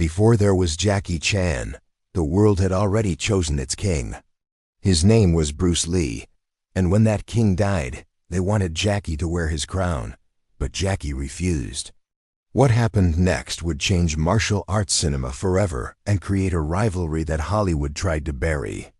Before there was Jackie Chan, the world had already chosen its king. His name was Bruce Lee, and when that king died, they wanted Jackie to wear his crown, but Jackie refused. What happened next would change martial arts cinema forever and create a rivalry that Hollywood tried to bury.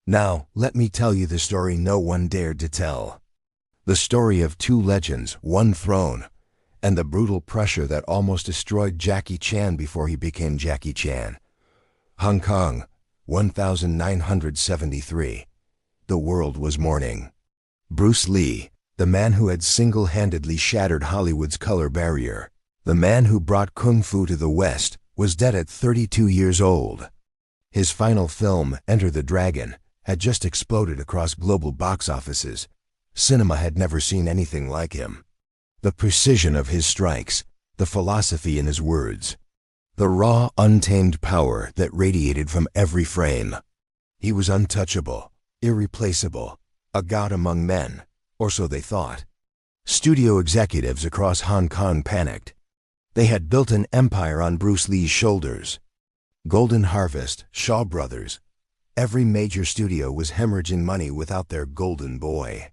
Now, let me tell you the story no one dared to tell. The story of two legends, one throne, and the brutal pressure that almost destroyed Jackie Chan before he became Jackie Chan. Hong Kong, 1973. The world was mourning. Bruce Lee, the man who had single-handedly shattered Hollywood's color barrier, the man who brought Kung Fu to the West, was dead at 32 years old. His final film, Enter the Dragon, had just exploded across global box offices. Cinema had never seen anything like him. The precision of his strikes, the philosophy in his words, the raw, untamed power that radiated from every frame. He was untouchable, irreplaceable, a god among men, or so they thought. Studio executives across Hong Kong panicked. They had built an empire on Bruce Lee's shoulders. Golden Harvest, Shaw Brothers, every major studio was hemorrhaging money without their golden boy.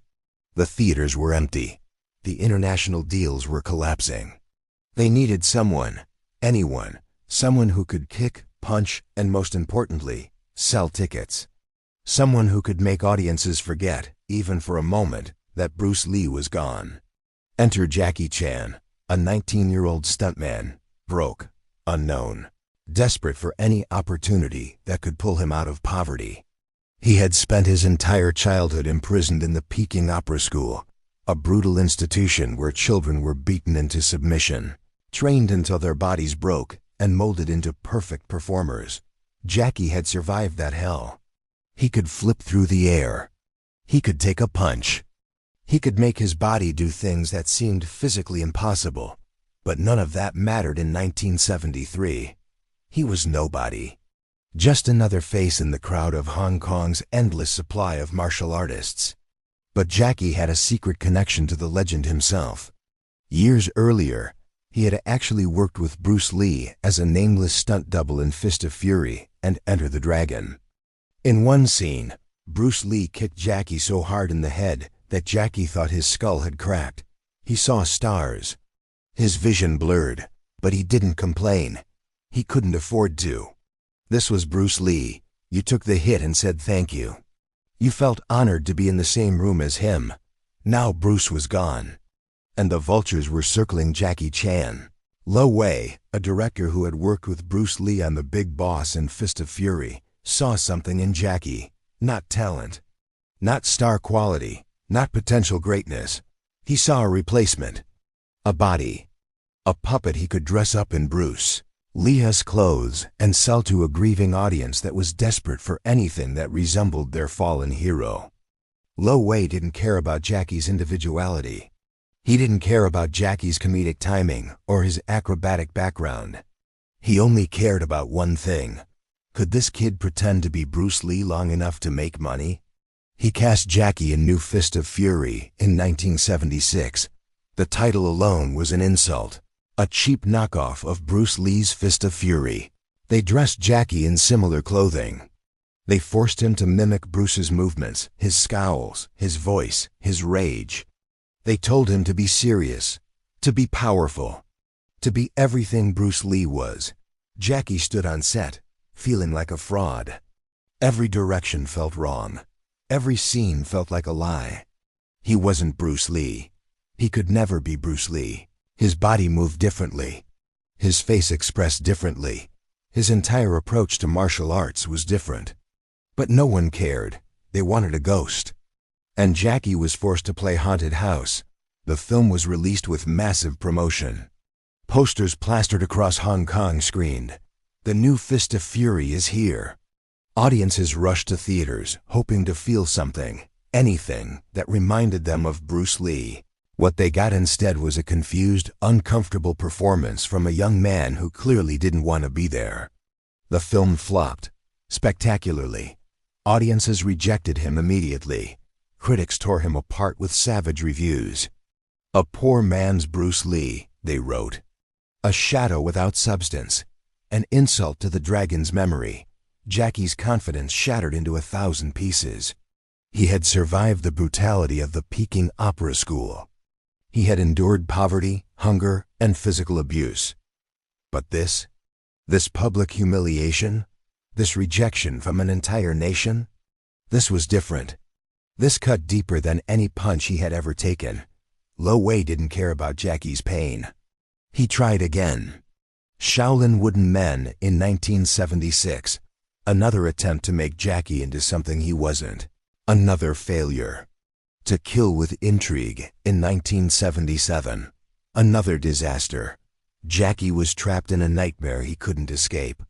The theaters were empty. The international deals were collapsing. They needed someone, anyone, someone who could kick, punch, and most importantly, sell tickets. Someone who could make audiences forget, even for a moment, that Bruce Lee was gone. Enter Jackie Chan, a 19-year-old stuntman, broke, unknown, desperate for any opportunity that could pull him out of poverty. He had spent his entire childhood imprisoned in the Peking Opera School, a brutal institution where children were beaten into submission, trained until their bodies broke, and molded into perfect performers. Jackie had survived that hell. He could flip through the air. He could take a punch. He could make his body do things that seemed physically impossible, but none of that mattered in 1973. He was nobody. Just another face in the crowd of Hong Kong's endless supply of martial artists. But Jackie had a secret connection to the legend himself. Years earlier, he had actually worked with Bruce Lee as a nameless stunt double in Fist of Fury and Enter the Dragon. In one scene, Bruce Lee kicked Jackie so hard in the head that Jackie thought his skull had cracked. He saw stars. His vision blurred, but he didn't complain. He couldn't afford to. This was Bruce Lee. You took the hit and said thank you. You felt honored to be in the same room as him. Now Bruce was gone, and the vultures were circling Jackie Chan. Lo Wei, a director who had worked with Bruce Lee on The Big Boss and Fist of Fury, saw something in Jackie. Not talent, not star quality, not potential greatness. He saw a replacement. A body. A puppet he could dress up in Bruce Lee's clothes and sell to a grieving audience that was desperate for anything that resembled their fallen hero. Lo Wei didn't care about Jackie's individuality. He didn't care about Jackie's comedic timing or his acrobatic background. He only cared about one thing. Could this kid pretend to be Bruce Lee long enough to make money? He cast Jackie in New Fist of Fury in 1976. The title alone was an insult. A cheap knockoff of Bruce Lee's Fist of Fury. They dressed Jackie in similar clothing. They forced him to mimic Bruce's movements, his scowls, his voice, his rage. They told him to be serious, to be powerful, to be everything Bruce Lee was. Jackie stood on set, feeling like a fraud. Every direction felt wrong. Every scene felt like a lie. He wasn't Bruce Lee. He could never be Bruce Lee. His body moved differently. His face expressed differently. His entire approach to martial arts was different. But no one cared. They wanted a ghost. And Jackie was forced to play haunted house. The film was released with massive promotion. Posters plastered across Hong Kong screamed, "The new Fist of Fury is here." Audiences rushed to theaters, hoping to feel something, anything, that reminded them of Bruce Lee. What they got instead was a confused, uncomfortable performance from a young man who clearly didn't want to be there. The film flopped, spectacularly. Audiences rejected him immediately. Critics tore him apart with savage reviews. "A poor man's Bruce Lee," they wrote. "A shadow without substance. An insult to the dragon's memory. Jackie's confidence shattered into 1,000 pieces. He had survived the brutality of the Peking Opera School. He had endured poverty, hunger, and physical abuse. But this public humiliation, this rejection from an entire nation, this was different. This cut deeper than any punch he had ever taken. Lo Wei didn't care about Jackie's pain. He tried again. Shaolin Wooden Men in 1976. Another attempt to make Jackie into something he wasn't. Another failure. To Kill with Intrigue in 1977. Another disaster. Jackie was trapped in a nightmare he couldn't escape.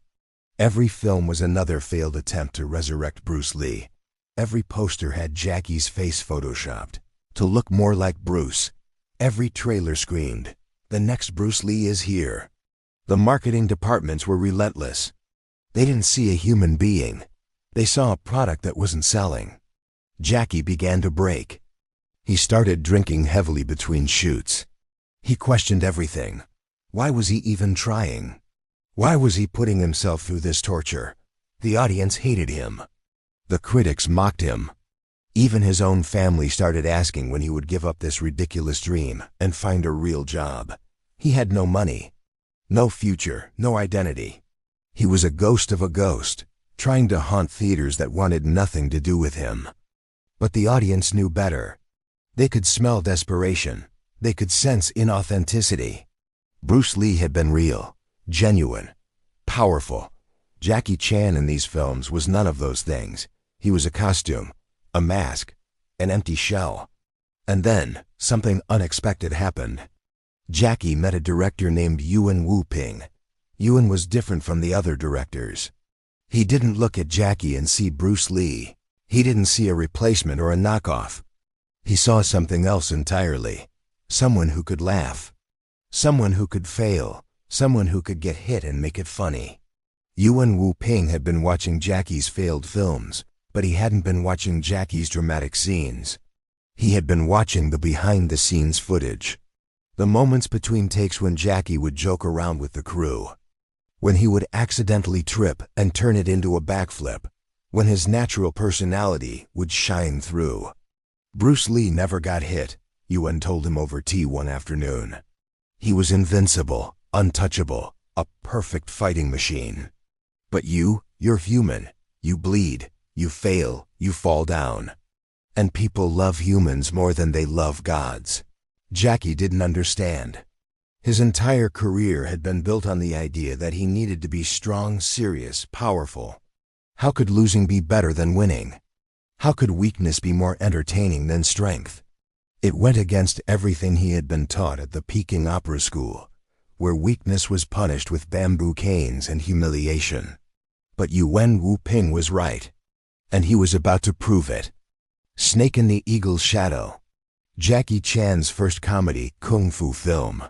Every film was another failed attempt to resurrect Bruce Lee. Every poster had Jackie's face photoshopped to look more like Bruce. Every trailer screamed, "The next Bruce Lee is here." The marketing departments were relentless. They didn't see a human being. They saw a product that wasn't selling. Jackie began to break. He started drinking heavily between shoots. He questioned everything. Why was he even trying? Why was he putting himself through this torture? The audience hated him. The critics mocked him. Even his own family started asking when he would give up this ridiculous dream and find a real job. He had no money, no future, no identity. He was a ghost of a ghost, trying to haunt theaters that wanted nothing to do with him. But the audience knew better. They could smell desperation. They could sense inauthenticity. Bruce Lee had been real, genuine, powerful. Jackie Chan in these films was none of those things. He was a costume, a mask, an empty shell. And then, something unexpected happened. Jackie met a director named Yuan Wu Ping. Yuan was different from the other directors. He didn't look at Jackie and see Bruce Lee. He didn't see a replacement or a knockoff. He saw something else entirely. Someone who could laugh. Someone who could fail. Someone who could get hit and make it funny. Yuan Wu Ping had been watching Jackie's failed films, but he hadn't been watching Jackie's dramatic scenes. He had been watching the behind-the-scenes footage. The moments between takes when Jackie would joke around with the crew. When he would accidentally trip and turn it into a backflip. When his natural personality would shine through. Bruce Lee never got hit, Yuan told him over tea one afternoon. He was invincible, untouchable, a perfect fighting machine. But you're human. You bleed, you fail, you fall down. And people love humans more than they love gods. Jackie didn't understand. His entire career had been built on the idea that he needed to be strong, serious, powerful. How could losing be better than winning? How could weakness be more entertaining than strength? It went against everything he had been taught at the Peking Opera School, where weakness was punished with bamboo canes and humiliation. But Yuan Wu Ping was right, and he was about to prove it. Snake in the Eagle's Shadow. Jackie Chan's first comedy kung fu film.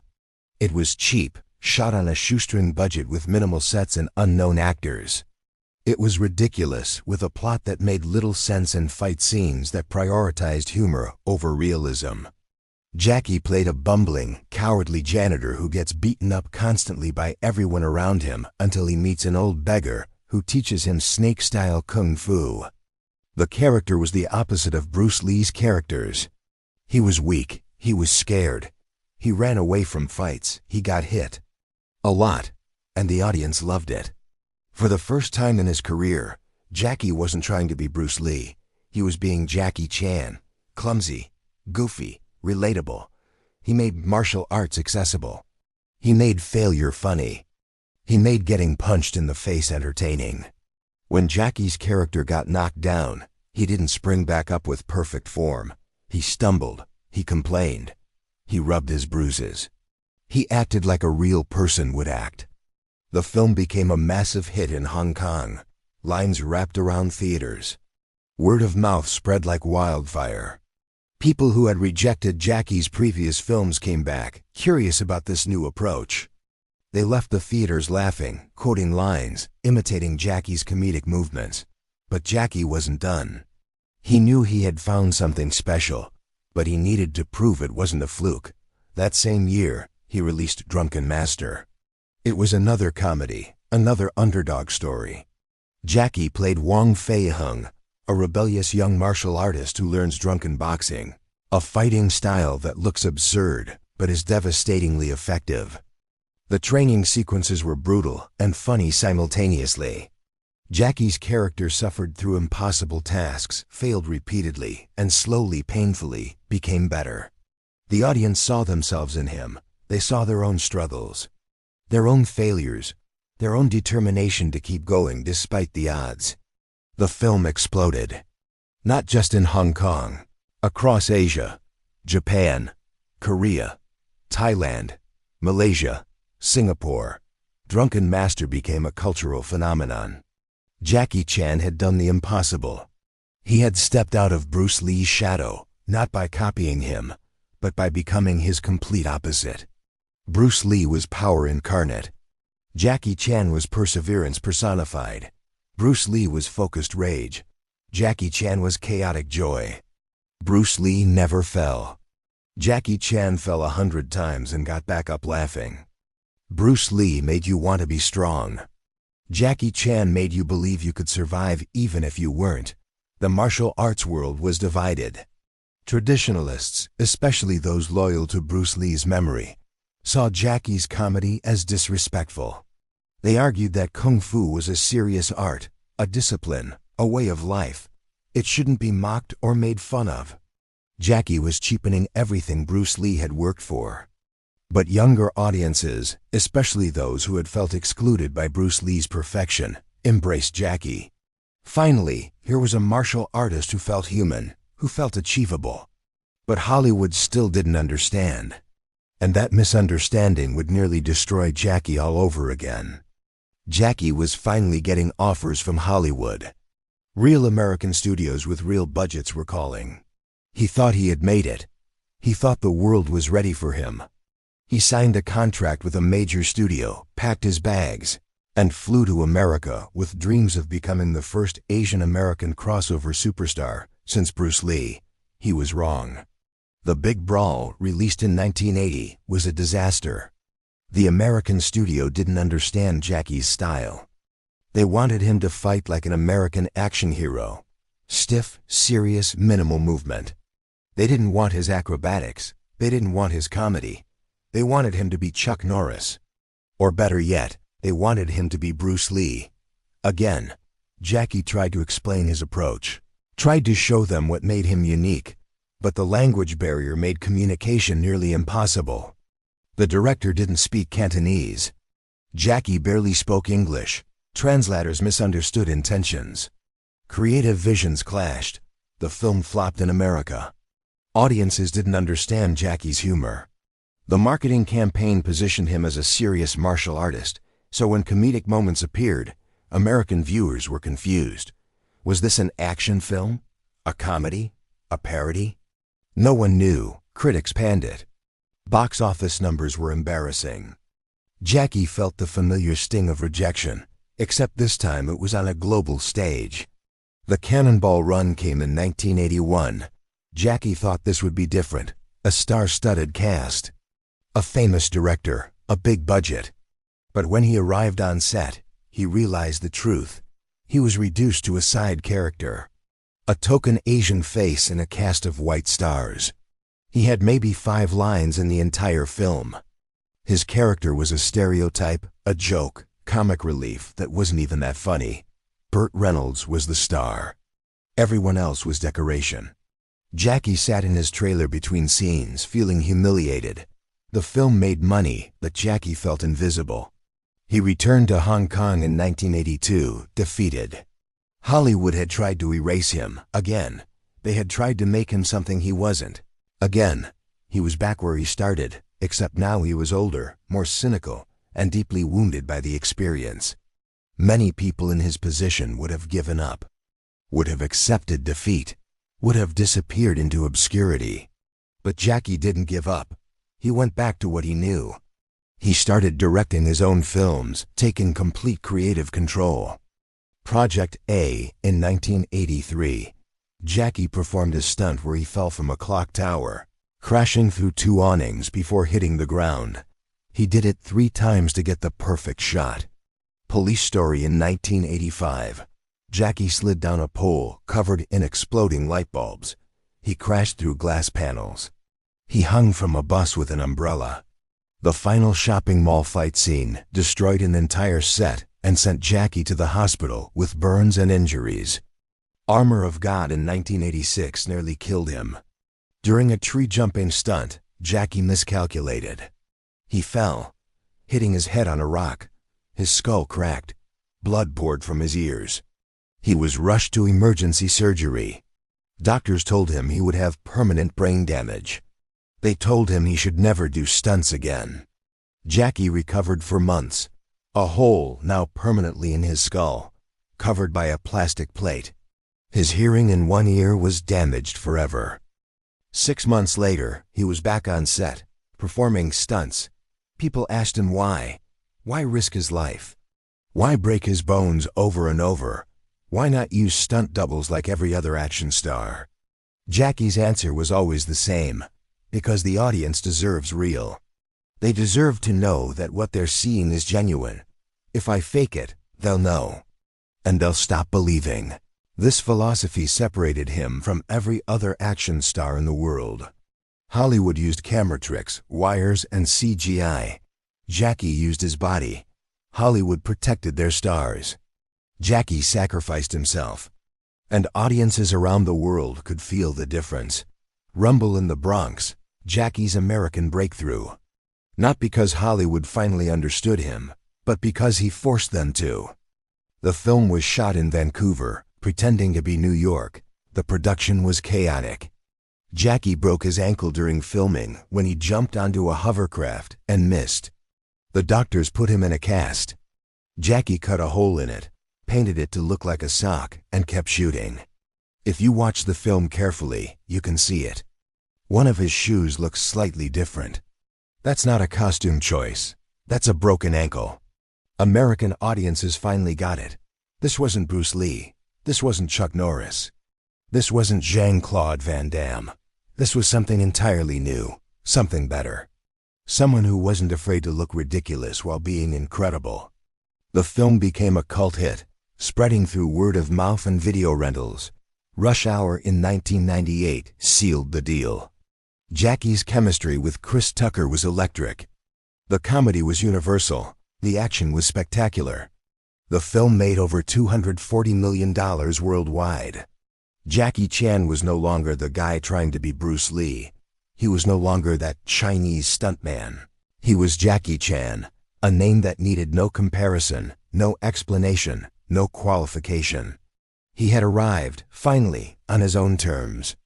It was cheap, shot on a shoestring budget with minimal sets and unknown actors. It was ridiculous, with a plot that made little sense and fight scenes that prioritized humor over realism. Jackie played a bumbling, cowardly janitor who gets beaten up constantly by everyone around him until he meets an old beggar who teaches him snake-style kung fu. The character was the opposite of Bruce Lee's characters. He was weak, he was scared. He ran away from fights, he got hit. A lot, and the audience loved it. For the first time in his career, Jackie wasn't trying to be Bruce Lee. He was being Jackie Chan, clumsy, goofy, relatable. He made martial arts accessible. He made failure funny. He made getting punched in the face entertaining. When Jackie's character got knocked down, he didn't spring back up with perfect form. He stumbled, he complained, he rubbed his bruises. He acted like a real person would act. The film became a massive hit in Hong Kong. Lines wrapped around theaters. Word of mouth spread like wildfire. People who had rejected Jackie's previous films came back, curious about this new approach. They left the theaters laughing, quoting lines, imitating Jackie's comedic movements. But Jackie wasn't done. He knew he had found something special, but he needed to prove it wasn't a fluke. That same year, he released Drunken Master. It was another comedy, another underdog story. Jackie played Wong Fei-hung, a rebellious young martial artist who learns drunken boxing, a fighting style that looks absurd but is devastatingly effective. The training sequences were brutal and funny simultaneously. Jackie's character suffered through impossible tasks, failed repeatedly, and slowly, painfully, became better. The audience saw themselves in him. They saw their own struggles, their own failures, their own determination to keep going despite the odds. The film exploded. Not just in Hong Kong, across Asia, Japan, Korea, Thailand, Malaysia, Singapore, Drunken Master became a cultural phenomenon. Jackie Chan had done the impossible. He had stepped out of Bruce Lee's shadow, not by copying him, but by becoming his complete opposite. Bruce Lee was power incarnate. Jackie Chan was perseverance personified. Bruce Lee was focused rage. Jackie Chan was chaotic joy. Bruce Lee never fell. Jackie Chan fell 100 times and got back up laughing. Bruce Lee made you want to be strong. Jackie Chan made you believe you could survive even if you weren't. The martial arts world was divided. Traditionalists, especially those loyal to Bruce Lee's memory, saw Jackie's comedy as disrespectful. They argued that kung fu was a serious art, a discipline, a way of life. It shouldn't be mocked or made fun of. Jackie was cheapening everything Bruce Lee had worked for. But younger audiences, especially those who had felt excluded by Bruce Lee's perfection, embraced Jackie. Finally, here was a martial artist who felt human, who felt achievable. But Hollywood still didn't understand. And that misunderstanding would nearly destroy Jackie all over again. Jackie was finally getting offers from Hollywood. Real American studios with real budgets were calling. He thought he had made it. He thought the world was ready for him. He signed a contract with a major studio, packed his bags, and flew to America with dreams of becoming the first Asian American crossover superstar since Bruce Lee. He was wrong. The Big Brawl, released in 1980, was a disaster. The American studio didn't understand Jackie's style. They wanted him to fight like an American action hero. Stiff, serious, minimal movement. They didn't want his acrobatics. They didn't want his comedy. They wanted him to be Chuck Norris. Or better yet, they wanted him to be Bruce Lee. Again, Jackie tried to explain his approach, tried to show them what made him unique, but the language barrier made communication nearly impossible. The director didn't speak Cantonese. Jackie barely spoke English. Translators misunderstood intentions. Creative visions clashed. The film flopped in America. Audiences didn't understand Jackie's humor. The marketing campaign positioned him as a serious martial artist, so when comedic moments appeared, American viewers were confused. Was this an action film? A comedy? A parody? No one knew. Critics panned it. Box office numbers were embarrassing. Jackie felt the familiar sting of rejection, except this time it was on a global stage. The Cannonball Run came in 1981. Jackie thought this would be different. A star-studded cast. A famous director, a big budget. But when he arrived on set, he realized the truth. He was reduced to a side character. A token Asian face in a cast of white stars. He had maybe 5 lines in the entire film. His character was a stereotype, a joke, comic relief that wasn't even that funny. Burt Reynolds was the star. Everyone else was decoration. Jackie sat in his trailer between scenes, feeling humiliated. The film made money, but Jackie felt invisible. He returned to Hong Kong in 1982, defeated. Hollywood had tried to erase him, again. They had tried to make him something he wasn't. Again, he was back where he started, except now he was older, more cynical, and deeply wounded by the experience. Many people in his position would have given up, would have accepted defeat, would have disappeared into obscurity. But Jackie didn't give up. He went back to what he knew. He started directing his own films, taking complete creative control. Project A in 1983. Jackie performed a stunt where he fell from a clock tower, crashing through 2 awnings before hitting the ground. He did it 3 times to get the perfect shot. Police story in 1985. Jackie slid down a pole covered in exploding light bulbs. He crashed through glass panels. He hung from a bus with an umbrella. The final shopping mall fight scene destroyed an entire set and sent Jackie to the hospital with burns and injuries. Armor of God in 1986 nearly killed him. During a tree-jumping stunt, Jackie miscalculated. He fell, hitting his head on a rock. His skull cracked. Blood poured from his ears. He was rushed to emergency surgery. Doctors told him he would have permanent brain damage. They told him he should never do stunts again. Jackie recovered for months. A hole now permanently in his skull, covered by a plastic plate. His hearing in one ear was damaged forever. 6 months later, he was back on set, performing stunts. People asked him why. Why risk his life? Why break his bones over and over? Why not use stunt doubles like every other action star? Jackie's answer was always the same. Because the audience deserves real. They deserve to know that what they're seeing is genuine. If I fake it, they'll know. And they'll stop believing. This philosophy separated him from every other action star in the world. Hollywood used camera tricks, wires, and CGI. Jackie used his body. Hollywood protected their stars. Jackie sacrificed himself. And audiences around the world could feel the difference. Rumble in the Bronx, Jackie's American breakthrough. Not because Hollywood finally understood him, but because he forced them to. The film was shot in Vancouver, pretending to be New York. The production was chaotic. Jackie broke his ankle during filming when he jumped onto a hovercraft and missed. The doctors put him in a cast. Jackie cut a hole in it, painted it to look like a sock, and kept shooting. If you watch the film carefully, you can see it. One of his shoes looks slightly different. That's not a costume choice. That's a broken ankle. American audiences finally got it. This wasn't Bruce Lee. This wasn't Chuck Norris. This wasn't Jean-Claude Van Damme. This was something entirely new, something better. Someone who wasn't afraid to look ridiculous while being incredible. The film became a cult hit, spreading through word of mouth and video rentals. Rush Hour in 1998 sealed the deal. Jackie's chemistry with Chris Tucker was electric. The comedy was universal. The action was spectacular. The film made over $240 million worldwide. Jackie Chan was no longer the guy trying to be Bruce Lee. He was no longer that Chinese stuntman. He was Jackie Chan, a name that needed no comparison, no explanation, no qualification. He had arrived, finally, on his own terms.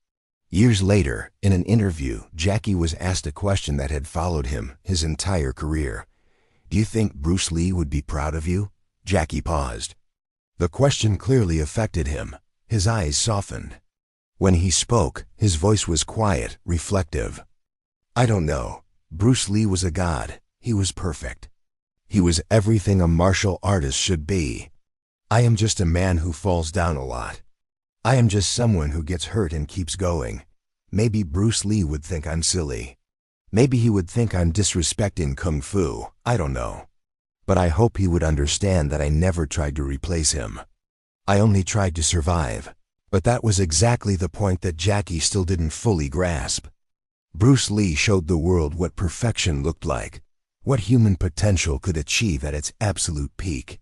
Years later, in an interview, Jackie was asked a question that had followed him his entire career. Do you think Bruce Lee would be proud of you? Jackie paused. The question clearly affected him. His eyes softened. When he spoke, his voice was quiet, reflective. I don't know. Bruce Lee was a god. He was perfect. He was everything a martial artist should be. I am just a man who falls down a lot. I am just someone who gets hurt and keeps going. Maybe Bruce Lee would think I'm silly. Maybe he would think I'm disrespecting Kung Fu. I don't know. But I hope he would understand that I never tried to replace him. I only tried to survive. But that was exactly the point that Jackie still didn't fully grasp. Bruce Lee showed the world what perfection looked like, what human potential could achieve at its absolute peak.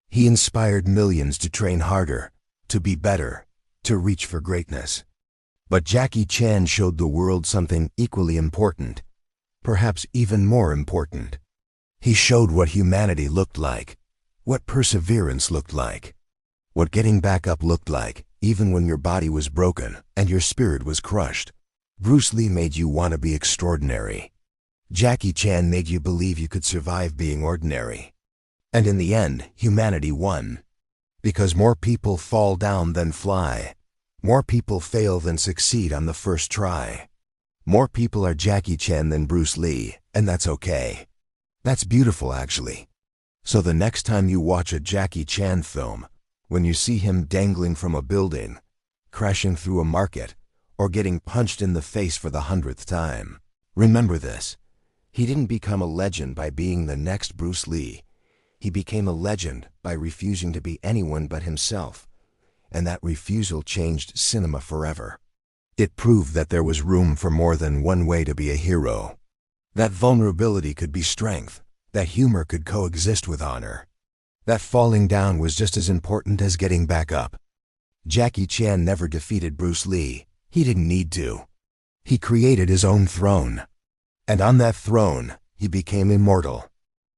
He inspired millions to train harder, to be better, to reach for greatness. But Jackie Chan showed the world something equally important, perhaps even more important. He showed what humanity looked like, what perseverance looked like, what getting back up looked like, even when your body was broken and your spirit was crushed. Bruce Lee made you want to be extraordinary. Jackie Chan made you believe you could survive being ordinary. And in the end, humanity won. Because more people fall down than fly. More people fail than succeed on the first try. More people are Jackie Chan than Bruce Lee, and that's okay. That's beautiful, actually. So the next time you watch a Jackie Chan film, when you see him dangling from a building, crashing through a market, or getting punched in the face for the 100th time, remember this. He didn't become a legend by being the next Bruce Lee. He became a legend by refusing to be anyone but himself, and that refusal changed cinema forever. It proved that there was room for more than one way to be a hero. That vulnerability could be strength, that humor could coexist with honor, that falling down was just as important as getting back up. Jackie Chan never defeated Bruce Lee. He didn't need to. He created his own throne. And on that throne, he became immortal.